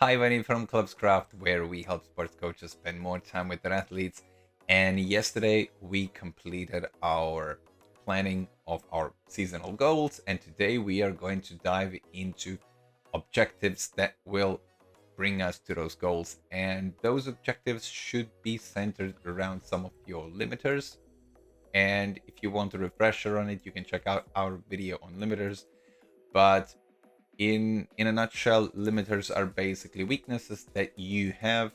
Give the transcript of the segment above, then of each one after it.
Hi, Vinny from Clubscraft, where we help sports coaches spend more time with their athletes. And yesterday we completed our planning of our seasonal goals, and today we are going to dive into objectives that will bring us to those goals. And those objectives should be centered around some of your limiters. And if you want a refresher on it, you can check out our video on limiters. But in a nutshell, limiters are basically weaknesses that you have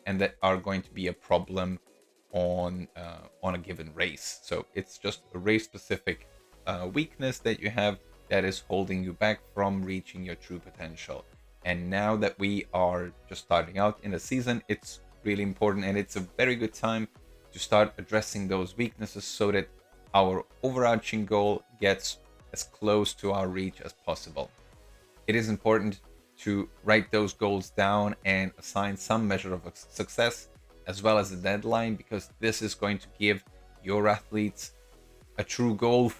and that are going to be a problem on a given race. So it's just a race specific weakness that you have that is holding you back from reaching your true potential. And now that we are just starting out in the season, it's really important and it's a very good time to start addressing those weaknesses so that our overarching goal gets as close to our reach as possible. It is important to write those goals down and assign some measure of success as well as a deadline, because this is going to give your athletes a true goal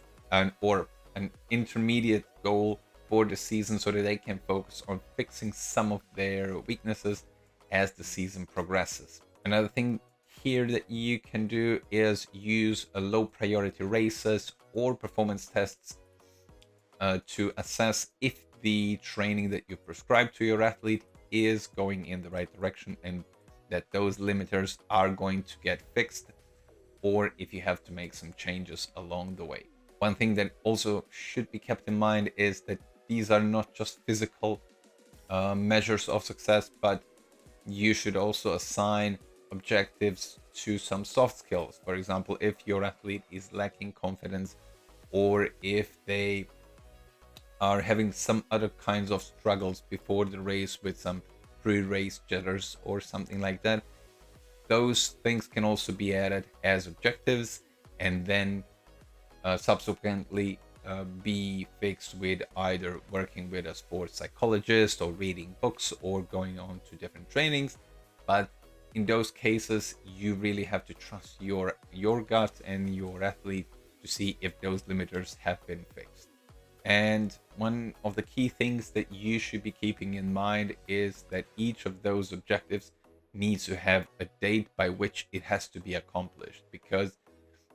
or an intermediate goal for the season so that they can focus on fixing some of their weaknesses as the season progresses. Another thing here that you can do is use a low priority races or performance tests to assess if the training that you prescribe to your athlete is going in the right direction and that those limiters are going to get fixed, or if you have to make some changes along the way. One thing that also should be kept in mind is that these are not just physical measures of success, but you should also assign objectives to some soft skills. For example, if your athlete is lacking confidence, or if they are having some other kinds of struggles before the race with some pre-race jitters or something like that, those things can also be added as objectives and then subsequently be fixed with either working with a sports psychologist or reading books or going on to different trainings. But in those cases, you really have to trust your gut and your athlete to see if those limiters have been fixed. And one of the key things that you should be keeping in mind is that each of those objectives needs to have a date by which it has to be accomplished, because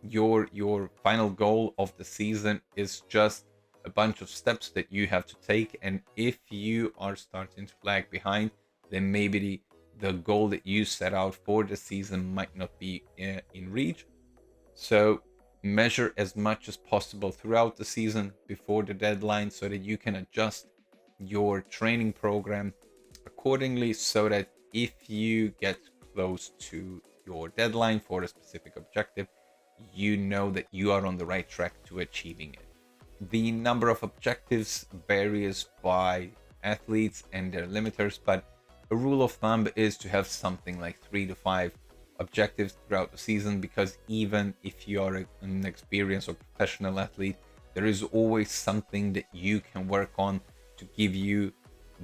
your final goal of the season is just a bunch of steps that you have to take, and if you are starting to lag behind, then maybe the goal that you set out for the season might not be in reach. So measure as much as possible throughout the season before the deadline so that you can adjust your training program accordingly, so that if you get close to your deadline for a specific objective, you know that you are on the right track to achieving it. The number of objectives varies by athletes and their limiters, but a rule of thumb is to have something like 3 to 5 objectives throughout the season, because even if you are an experienced or professional athlete, there is always something that you can work on to give you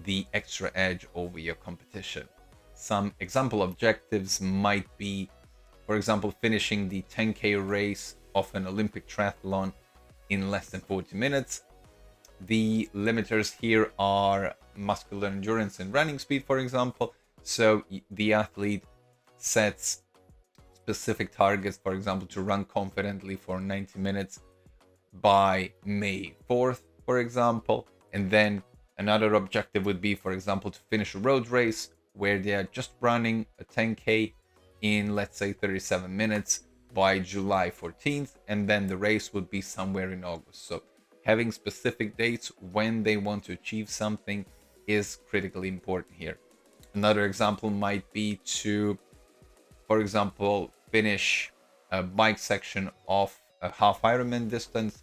the extra edge over your competition. Some example objectives might be, for example, finishing the 10K race of an Olympic triathlon in less than 40 minutes. The limiters here are muscular endurance and running speed, for example. So the athlete sets specific targets, for example, to run confidently for 90 minutes by May 4th, for example. And then another objective would be, for example, to finish a road race where they are just running a 10K in, let's say, 37 minutes by July 14th. And then the race would be somewhere in August. So having specific dates when they want to achieve something is critically important here. Another example might be to, for example, finish a bike section of a half Ironman distance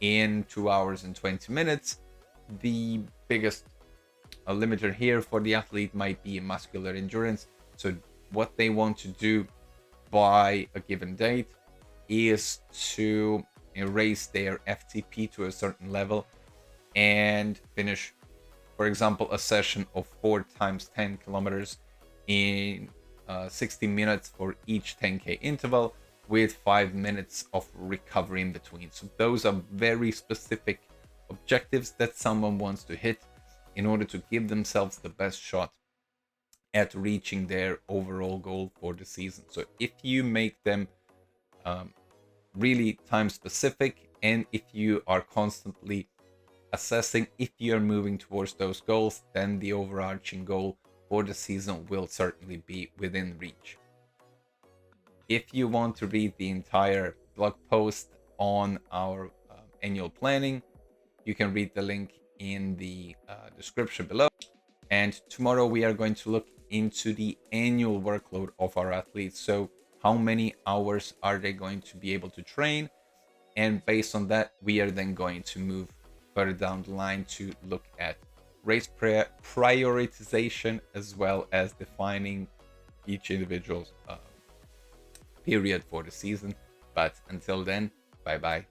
in 2 hours and 20 minutes. The biggest limiter here for the athlete might be muscular endurance. So what they want to do by a given date is to raise their FTP to a certain level and finish, for example, a session of 4 times 10 kilometers in 60 minutes for each 10K interval, with 5 minutes of recovery in between. So those are very specific objectives that someone wants to hit. in order to give themselves the best shot at reaching their overall goal for the season. So if you make them really time specific, and if you are constantly assessing if you're moving towards those goals, then the overarching goal for the season will certainly be within reach. If you want to read the entire blog post on our annual planning, you can read the link in the description below. And tomorrow we are going to look into the annual workload of our athletes. So how many hours are they going to be able to train? And based on that, we are then going to move further down the line to look at race prioritization, as well as defining each individual's period for the season. But until then, bye bye.